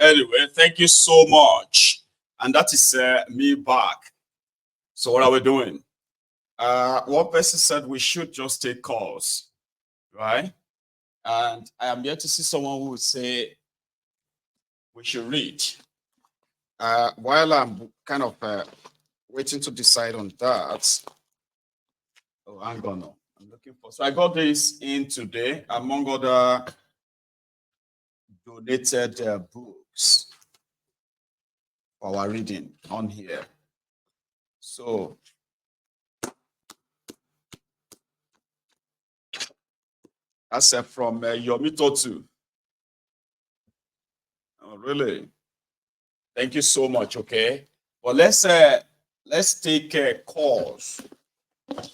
Anyway, thank you so much. And that is me back. So what are we doing? One person said we should just take calls, right? And I am yet to see someone who would say we should read. While I'm kind of waiting to decide on that. Oh, hang on. No. I'm looking for. So I got this in today, among other donated books for our reading on here. So that's from Yomitotu. Oh, really? Thank you so much. Okay. Well, let's take calls,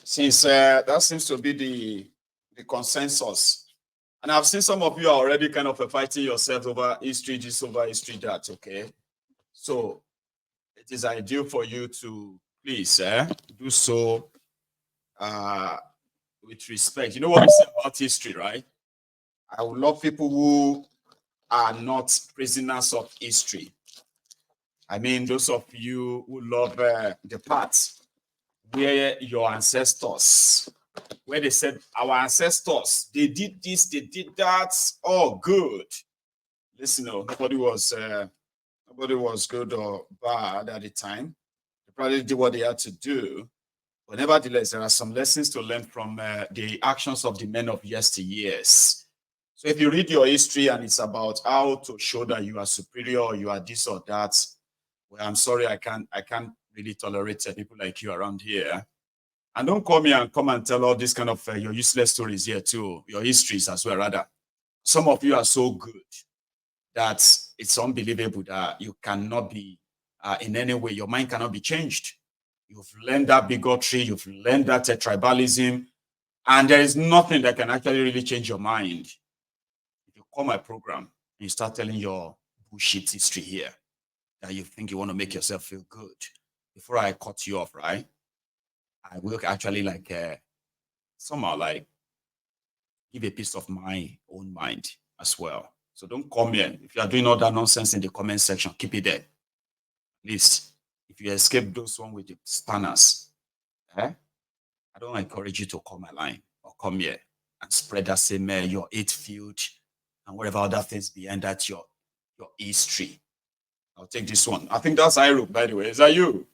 since that seems to be the consensus. And I've seen some of you are already kind of fighting yourselves over history this, over history that. Okay. So it is ideal for you to please do so with respect. You know what we say about history, right? I would love people who are not prisoners of history. I mean, those of you who love the parts where your ancestors, where they said, our ancestors, they did this, they did that. Oh, good. Listen, nobody was good or bad at the time. They probably did what they had to do. But nevertheless, there are some lessons to learn from the actions of the men of yesteryears. So if you read your history and it's about how to show that you are superior or you are this or that, well, I'm sorry, I can't really tolerate people like you around here. And don't come here and come and tell all this kind of your useless stories here too, your histories as well, rather. Some of you are so good that it's unbelievable that you cannot be in any way, your mind cannot be changed. You've learned that bigotry, you've learned that tribalism, and there is nothing that can actually really change your mind. If you call my program and you start telling your bullshit history here, that you think you want to make yourself feel good, before I cut you off, right? I will actually somehow give a piece of my own mind as well. So don't come here. If you are doing all that nonsense in the comment section, keep it there. At least if you escape those one with the spanners, I don't encourage you to call my line or come here and spread that same your hate field and whatever other things behind that your history. I'll take this one. I think that's Irook, by the way. Is that you?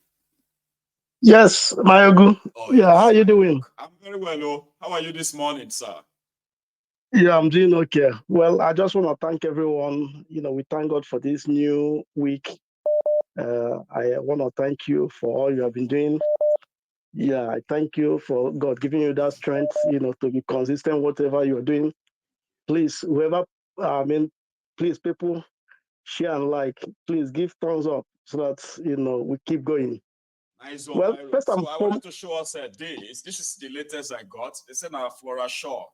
Yes, Mayogu. Oh, yeah, yes, how are you doing? I'm very well. Oh. How are you this morning, sir? Yeah, I'm doing okay. Well, I just want to thank everyone. We thank God for this new week. I want to thank you for all you have been doing. Yeah, I thank you for God giving you that strength, to be consistent, whatever you're doing. Please, please, people, share and like. Please give thumbs up so that, we keep going. Nice one. Well, first so I wanted to show us this. This is the latest I got. They said now Flora Shaw.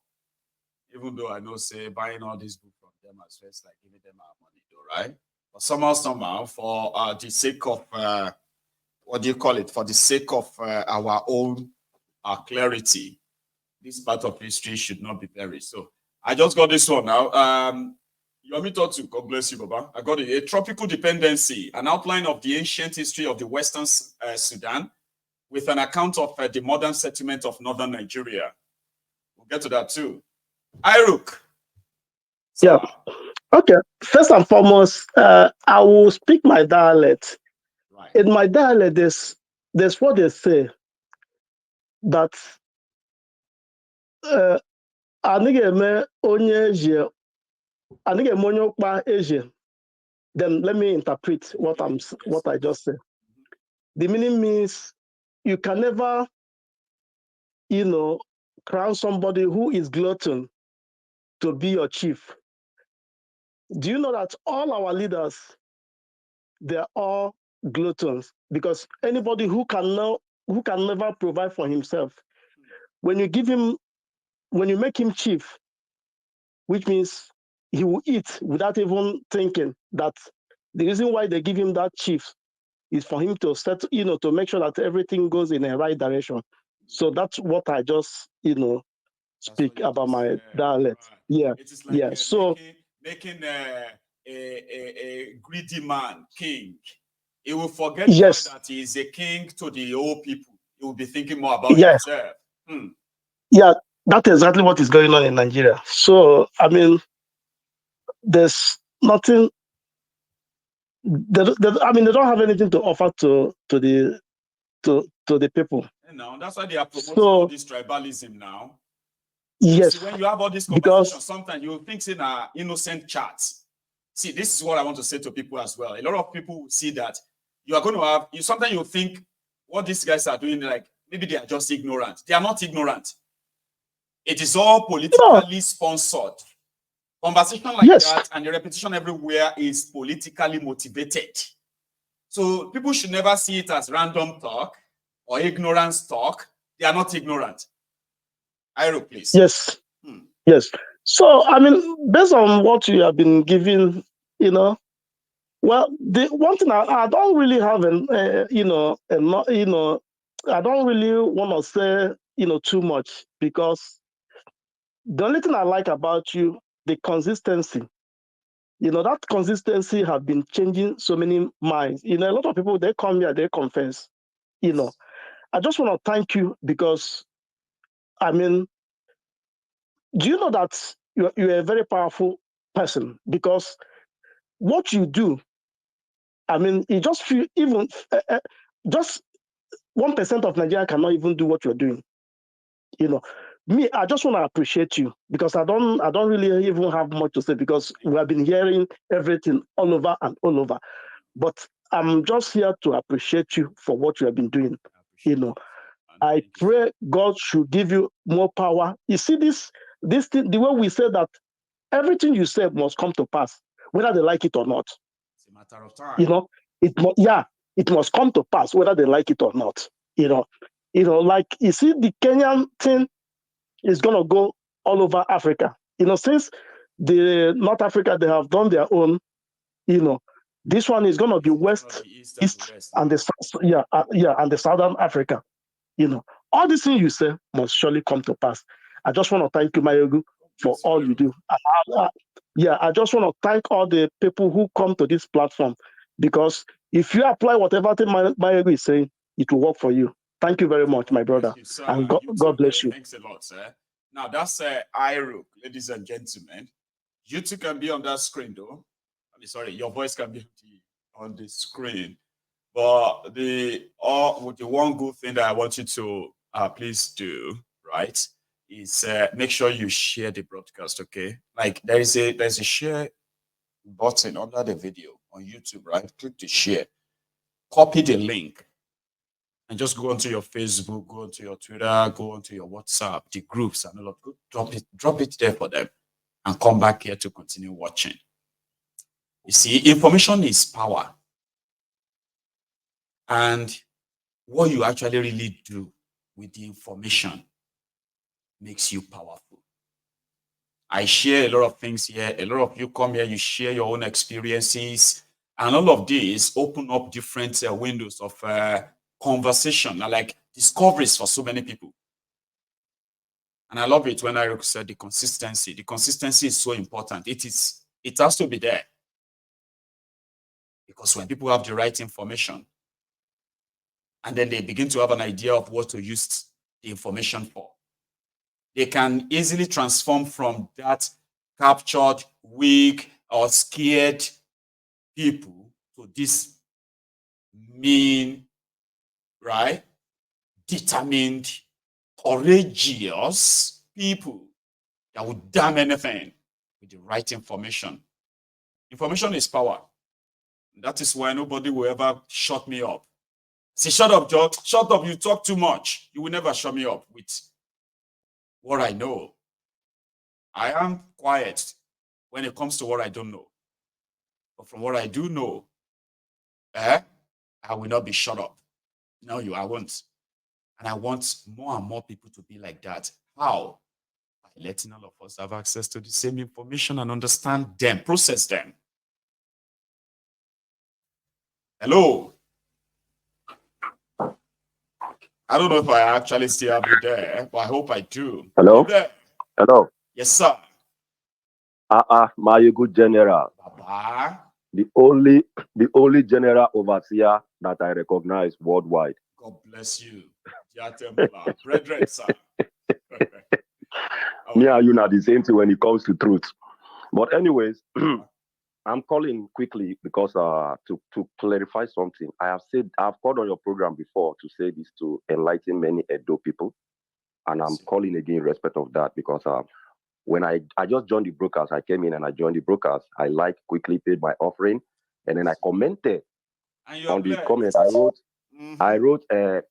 Even though I know, say, buying all these books from them as first, like giving them our money, though, right? But somehow, for the sake of, what do you call it? For the sake of our own clarity, this part of history should not be buried. So I just got this one now. You want me to talk to? God bless you, Baba. I got it. A tropical dependency, an outline of the ancient history of the Western Sudan, with an account of the modern settlement of northern Nigeria. We'll get to that too. Irook. Yeah. Okay. First and foremost, I will speak my dialect. Right. In my dialect, there's what they say that then let me interpret what I just said. The meaning means you can never, crown somebody who is glutton to be your chief. Do you know that all our leaders, they're all gluttons? Because anybody who can never provide for himself, when you make him chief, which means he will eat without even thinking that the reason why they give him that chief is for him to set, to make sure that everything goes in the right direction. So that's what I just, speak about my dialect. Right. Yeah. It is like so making a greedy man, king, he will forget Yes. that he is a king to the old people. He will be thinking more about Yeah. himself. Yeah, that's exactly what is going on in Nigeria. So, I mean, there's nothing. I mean, they don't have anything to offer to the people. And now that's why they are promoting So, all this tribalism now. yes, See, when you have all these because conversations, sometimes you think in an innocent chat. See, this is what I want to say to people as well. A lot of people see that you are going to have, sometimes you think what these guys are doing, like maybe they are just ignorant. They are not ignorant. It is all politically sponsored. Conversation like that and the repetition everywhere is politically motivated. So people should never see it as random talk or ignorance talk. They are not ignorant. Iro, please. Yes. Yes. So, I mean, based on what you have been giving, well, the one thing I don't really have, I don't really want to say, too much, because the only thing I like about you, the consistency. That consistency have been changing so many minds. A lot of people, they come here, they confess. I just want to thank you because, I mean, do you know that you're a very powerful person? Because what you do, I mean, you just feel even just 1% of Nigeria cannot even do what you're doing. Me, I just want to appreciate you because I don't really even have much to say because we have been hearing everything all over and all over. But I'm just here to appreciate you for what you have been doing. I pray God should give you more power. You see this thing, the way we say that everything you said must come to pass, whether they like it or not. It's a matter of time. It must come to pass, whether they like it or not. Like you see, the Kenyan thing is gonna go all over Africa. Since the North Africa they have done their own, this one is gonna be west, east, and the and the southern Africa. All these things you say must surely come to pass. I just want to thank you, Mayogu, for all you do. I just want to thank all the people who come to this platform, because if you apply whatever thing Mayogu is saying, it will work for you. Thank you very much, my brother. And God bless you. Thanks a lot, sir. Now, that's Irook, ladies and gentlemen. You two can be on that screen, though. Sorry, your voice can be on the screen. But the one good thing that I want you to please do, right, is make sure you share the broadcast, okay? Like there's a share button under the video on YouTube, right? Click to share. Copy the link and just go onto your Facebook, go onto your Twitter, go onto your WhatsApp, the groups and all of that. Drop it there for them and come back here to continue watching. You see, information is power. And what you actually really do with the information makes you powerful. I share a lot of things here. A lot of you come here, you share your own experiences. And all of these open up different windows of conversation, like discoveries for so many people. And I love it when I said the consistency. The consistency is so important. It has to be there. Because when people have the right information, and then they begin to have an idea of what to use the information for, they can easily transform from that captured, weak, or scared people to this mean, right, determined, courageous people that would damn anything with the right information. Information is power. That is why nobody will ever shut me up. Say, shut up, George. Shut up. You talk too much. You will never shut me up with what I know. I am quiet when it comes to what I don't know. But from what I do know, I will not be shut up. No, I won't. And I want more and more people to be like that. How? By letting all of us have access to the same information and understand them, process them. Hello? I don't know if I actually still have you there, but I hope I do. Hello? Hello? Yes, sir. My good general. Baba. The only general overseer that I recognize worldwide. God bless you. Dear Templar. Brethren, sir. Me and you are the same thing when it comes to truth. But anyways, I'm calling quickly because to clarify something. I've called on your program before to say this to enlighten many Edo people. And I'm calling again in respect of that because when I just joined the broadcast, I came in and I joined the broadcast. I quickly paid my offering, and then I commented on the comment. I wrote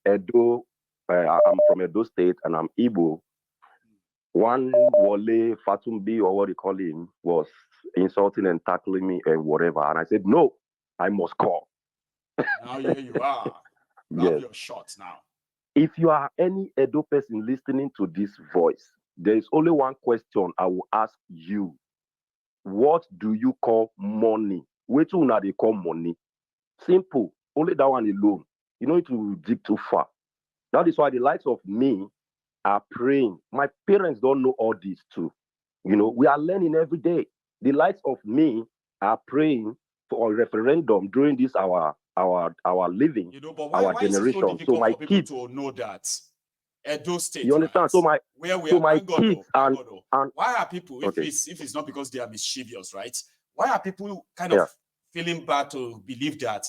Edo. I'm from Edo State and I'm Igbo. One Wale Fatumbi or what they call him was insulting and tackling me and whatever, and I said no, I must call. Now here you are. You have your shot now. If you are any Edo person listening to this voice, there is only one question I will ask you. What do you call money? Which one are they call money? Simple. Only that one alone. You don't need to dig too far. That is why the likes of me are praying. My parents don't know all this too. You know, we are learning every day. The likes of me are praying for a referendum during this our living, you know, but our Is generation. it so difficult my for kids to know that Edo State. You understand? Right? So my kids and why are people if it's not because they are mischievous, right? Why are people kind of feeling bad to believe that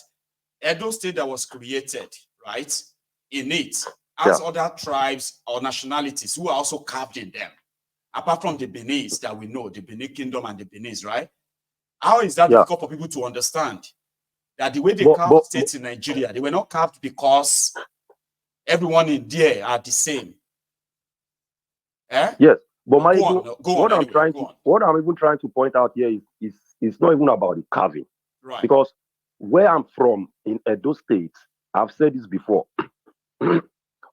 Edo State that was created, right, in it has other tribes or nationalities who are also carved in them, apart from the Benis that we know, the Benin Kingdom and the Benis, right? How is that difficult for people to understand? That the way they carved states in Nigeria, they were not carved because everyone in there are the same. Yes, but what I'm even trying to point out here is not even about the carving, right? Because where I'm from in Edo State, I've said this before.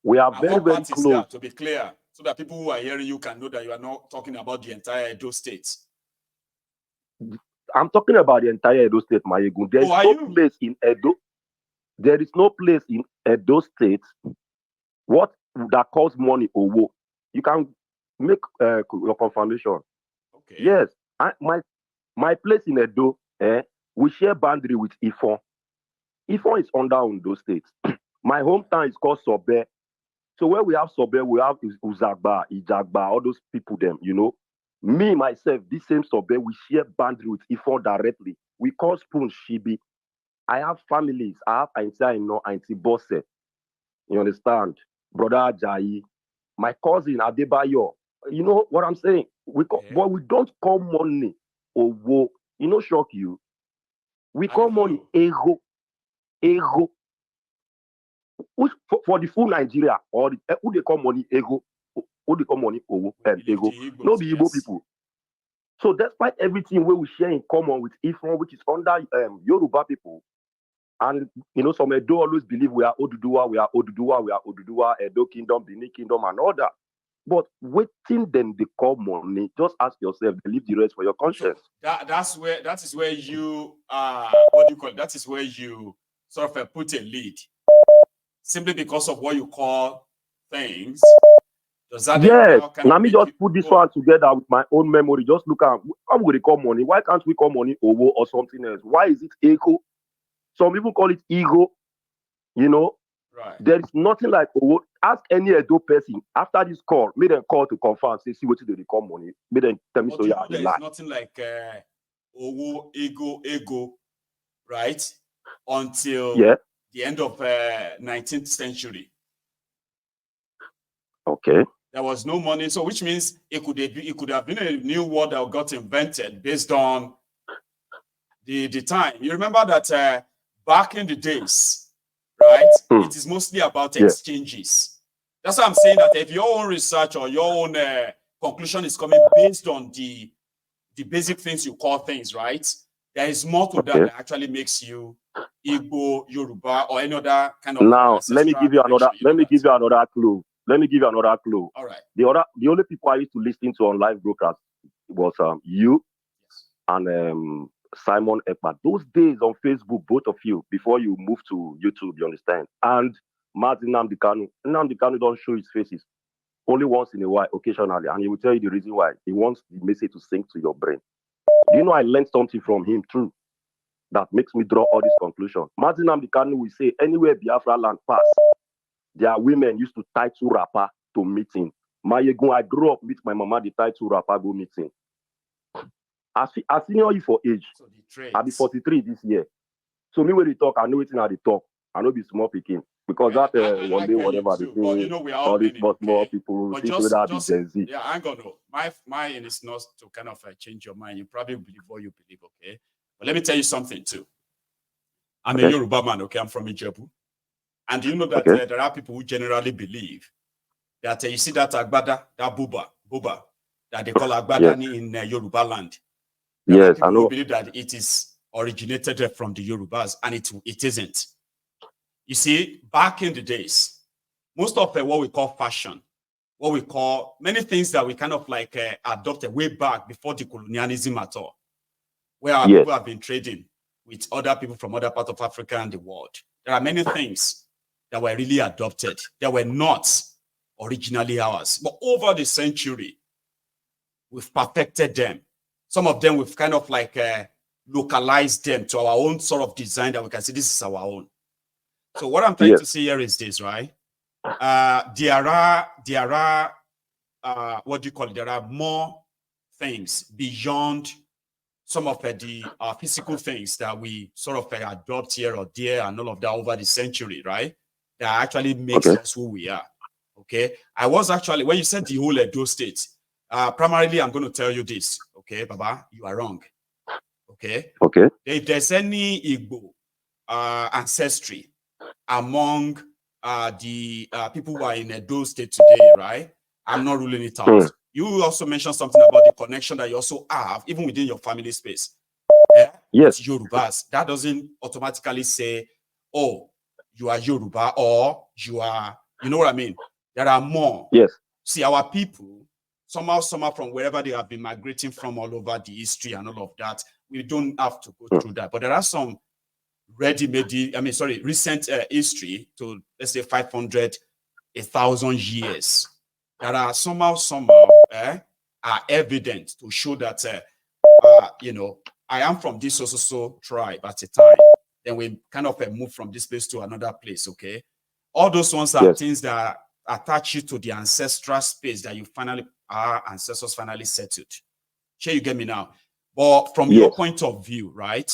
We are very close. To be clear, so that people who are hearing you can know that you are not talking about the entire Edo State. I'm talking about the entire Edo State, Mayegun. There is no place in Edo. There is no place in Edo State that calls money owo. You can make your confirmation. Okay. Yes, my place in Edo, we share boundary with Ifon. Ifon is under Ondo State. My hometown is called Sobe. So where we have Sobe, we have Uzagba, Ijagba, all those people them, you know. Me, myself, this same Sobe, we share boundary with Ifon directly. We call Spoon Shibi. I have families. I have Auntie Bosse. You understand? Brother Ajayi. My cousin Adebayo. You know what I'm saying? But we don't call money owo. You know, shock you. We call money ego. Ego. Which, for the full Nigeria, or who they call money ego, who they call money owo and ego. No, the Igbo people. So despite everything where we share in common with Ifon, which is under Yoruba people, and you know, some Edo always believe we are Oduduwa, Edo Kingdom, Benin Kingdom, and all that. But waiting then they call money, just ask yourself, leave the rest for your conscience. So that is where you what do you call it? That is where you sort of put a lead. Simply because of what you call things. Does that now me just put this one together with my own memory. Just look at how would they call money? Why can't we call money owo or something else? Why is it echo? Some people call it ego. You know, there is nothing like owo. Ask any Edo person after this call, make them call to confirm, say, see what they call money. Make them tell me so you are there is nothing like owo, ego, right? Until the end of 19th century. Okay. There was no money, so which means it could have been a new word that got invented based on the time. You remember that back in the days, right? It is mostly about exchanges. That's why I'm saying that if your own research or your own conclusion is coming based on the basic things you call things, right? There is more to that actually makes you Igbo, Yoruba, or any other kind of. Now let me give you another. Let me give you another clue. All right. The only people I used to listen to on live broadcast was you and Simon Ekpa. Those days on Facebook, both of you, before you moved to YouTube, you understand? And Martin Nnamdi Kanu. Nnamdi Kanu don't show his faces only once in a while, occasionally, and he will tell you the reason why. He wants the message to sink to your brain. Do you know I learned something from him too that makes me draw all these conclusions? Martin Amdekanu will say, anywhere Biafra land pass, their women used to tie two wrapper to meeting. Mayegun, I grew up with my mama, they tie two wrapper go meeting. I senior you for age. So the trades. I'll be 43 this year. So me when they talk, I know it's how they talk. I know be small picking. Because Yeah, that one day, whatever they too, but you say, know we are all all these learning, more okay? people But think that be Gen Z. yeah, I'm gonna. My aim is not to kind of change your mind. You probably believe what you believe, okay? But let me tell you something too. I'm a Yoruba man, okay? I'm from Ijebu. And you know that there are people who generally believe that you see that agbada, that buba, that they call agbada in Yoruba land. There are people who believe that it is originated from the Yorubas, and it isn't. You see, back in the days, most of what we call fashion, what we call many things that we kind of like adopted way back before the colonialism at all, where our people have been trading with other people from other parts of Africa and the world. There are many things that were really adopted that were not originally ours. But over the century, we've perfected them. Some of them we've kind of like localized them to our own sort of design that we can say this is our own. So what I'm trying to say here is this, right? There are what do you call it? There are more things beyond some of the physical things that we sort of adopt here or there and all of that over the century, right? That actually makes us who we are. Okay. I was actually, when you said the whole Edo state, primarily I'm going to tell you this. Okay, Baba, you are wrong. Okay. Okay. If there's any Igbo ancestry among the people who are in Edo state today, right? I'm not ruling it out. You also mentioned something about the connection that you also have, even within your family space. With Yorubas. That doesn't automatically say, oh, you are Yoruba or you are, you know what I mean? There are more. Yes. See, our people, somehow from wherever they have been migrating from all over the history and all of that, we don't have to go through that. But there are some recent history to, let's say, 500, 1,000 years that are somehow are evident to show that, you know, I am from this so tribe at a time. Then we kind of move from this place to another place, okay? All those ones are things that attach you to the ancestral space that our ancestors finally settled. Sure, you get me now? But from your point of view, right,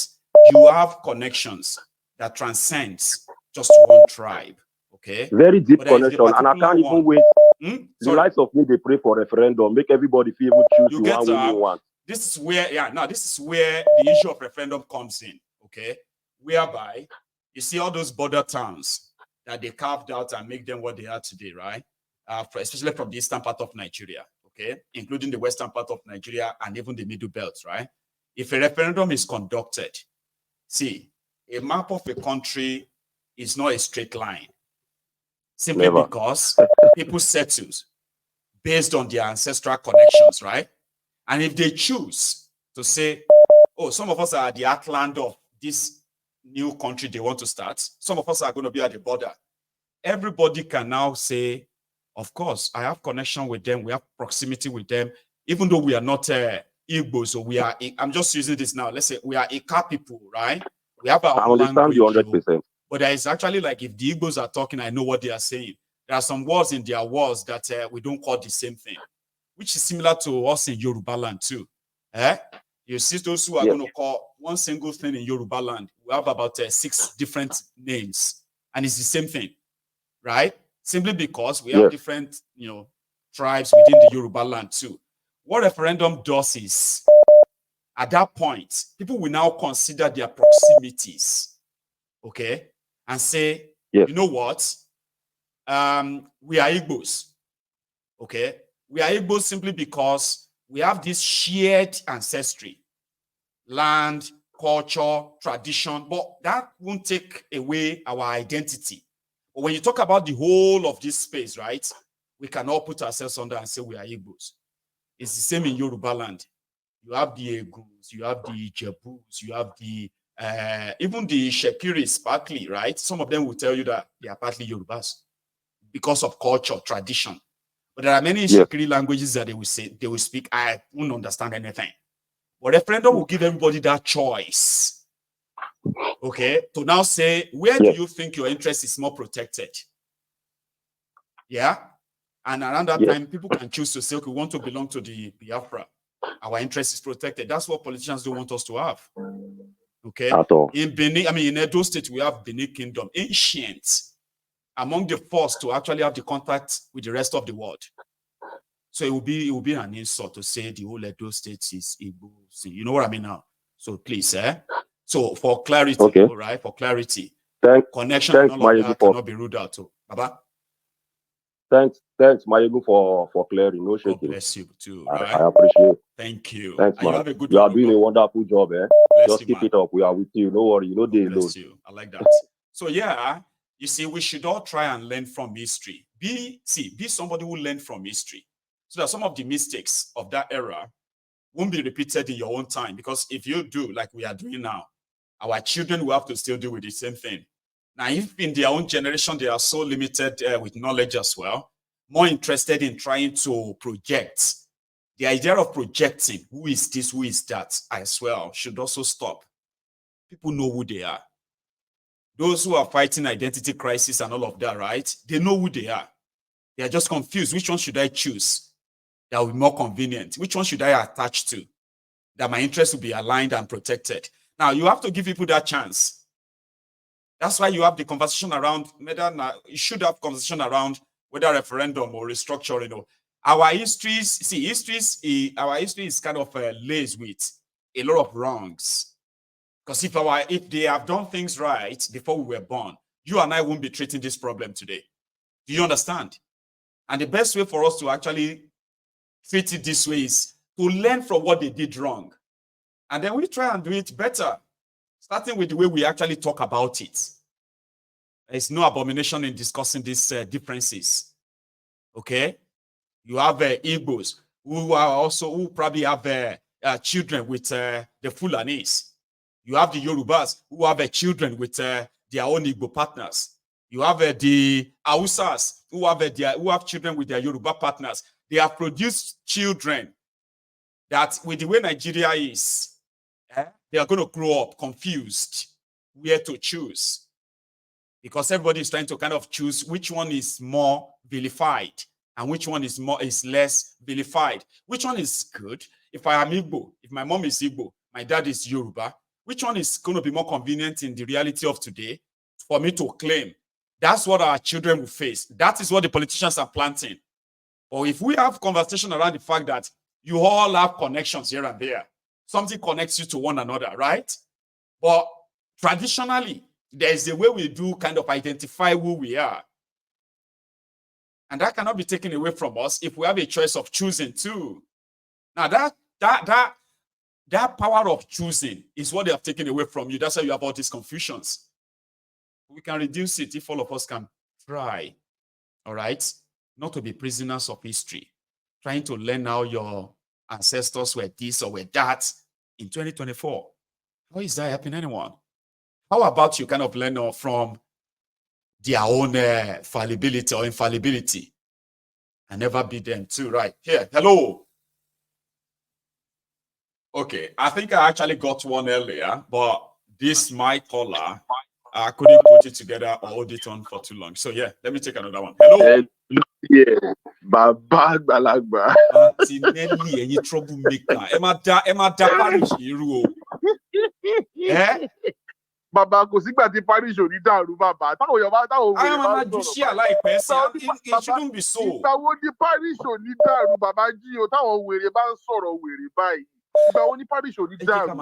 you have connections that transcends just one tribe, okay? Very deep connection, and I can't even wait. The likes of me, they pray for referendum, make everybody feel able to choose the one we want. This is where, this is where the issue of referendum comes in, okay? Whereby you see all those border towns that they carved out and make them what they are today, right? Especially from the eastern part of Nigeria, okay? Including the western part of Nigeria and even the middle belt, right? If a referendum is conducted, see, a map of a country is not a straight line. Simply because people settle based on their ancestral connections, right? And if they choose to say, oh, some of us are at the heartland of this new country they want to start, some of us are going to be at the border. Everybody can now say, of course, I have connection with them, we have proximity with them, even though we are not Igbo, so we are, I'm just using this now, let's say we are Ika people, right? We have our own language. I understand you 100%. But there is actually, like, if the Igbos are talking, I know what they are saying. There are some words in their words that we don't call the same thing, which is similar to us in Yoruba land too. You see those who are going to call one single thing in Yoruba land, we have about 6 different names, and it's the same thing, right? Simply because we have different, you know, tribes within the Yoruba land too. What referendum does is, at that point, people will now consider their proximities, okay, and say, you know what? We are Igbos, okay? We are Igbos simply because we have this shared ancestry, land, culture, tradition, but that won't take away our identity. But when you talk about the whole of this space, right, we can all put ourselves under and say we are Igbos. It's the same in Yoruba land. You have the Egus, you have the Jebus, you have the even the Shekiris, partly, right? Some of them will tell you that they are partly Yorubas because of culture, tradition. But there are many Shekiri languages that they will speak. I won't understand anything. But referendum will give everybody that choice. Okay, to now say, where do you think your interest is more protected? Yeah. And around that time, people can choose to say, okay, we want to belong to the Biafra. Our interest is protected. That's what politicians don't want us to have. Okay. In Benin, I mean, in Edo State, we have Benin Kingdom, ancient, among the first to actually have the contact with the rest of the world. So it will be an insult to say the whole Edo State is Igbo. You know what I mean now? So please, so for clarity, all right, for clarity, connection and all of that cannot be ruled out. So, Baba. Thanks, Mayegu, for clearing. No shaking. God bless you too. Right? I appreciate it. Thank you. Thanks, man. You are doing a wonderful job, eh? Just keep it up. We are with you. No worry. You know they alone. You. I like that. So yeah, you see, we should all try and learn from history. Be somebody who learned from history, so that some of the mistakes of that era won't be repeated in your own time. Because if you do, like we are doing now, our children will have to still do with the same thing. Now, if in their own generation, they are so limited with knowledge as well, more interested in trying to project, the idea of projecting, who is this, who is that, as well, should also stop. People know who they are. Those who are fighting identity crisis and all of that, right? They know who they are. They are just confused. Which one should I choose that will be more convenient? Which one should I attach to that my interests will be aligned and protected? Now, you have to give people that chance. That's why you have the conversation around whether you should have conversation around whether referendum or restructuring. Our histories, our history is kind of laced with a lot of wrongs. Because if they have done things right before we were born, you and I won't be treating this problem today. Do you understand? And the best way for us to actually treat it this way is to learn from what they did wrong. And then we try and do it better. Starting with the way we actually talk about it. There's no abomination in discussing these differences. Okay? You have Igbos who probably have children with the Fulanis. You have the Yorubas who have children with their own Igbo partners. You have the Hausas who have children with their Yoruba partners. They have produced children that, with the way Nigeria is, they are going to grow up confused where to choose, because everybody is trying to kind of choose which one is more vilified and which one is less vilified. Which one is good? If I am Igbo, if my mom is Igbo, my dad is Yoruba, which one is going to be more convenient in the reality of today for me to claim? That's what our children will face. That is what the politicians are planting. Or if we have conversation around the fact that you all have connections here and there, something connects you to one another, right? But traditionally, there is a way we do kind of identify who we are. And that cannot be taken away from us if we have a choice of choosing too. Now that power of choosing is what they have taken away from you. That's why you have all these confusions. We can reduce it if all of us can try, all right, not to be prisoners of history, trying to learn how your ancestors were this or were that in 2024. How is that helping anyone? How about you kind of learn from their own fallibility or infallibility and never be them too, right? Here, hello. Okay, I think I actually got one earlier, but this my caller, I couldn't put it together or hold it on for too long. So yeah, let me take another one. Hello. Yeah, Baba Balagba. Martinelli, any troublemaker. Emma da Paris, you. Eh? Baba, kò sígbà tí Paris ò ní dàrú, bàbá. Táwọn èèyàn bá táwọn I am a magician like person. It shouldn't be so. Ìgbà wo ni Paris ò ní dàrú, bàbá jí o, táwọn wèrè bá ń sọ̀rọ̀ wèrè báyìí. Ìgbà wo ni Paris ò ní dàrú?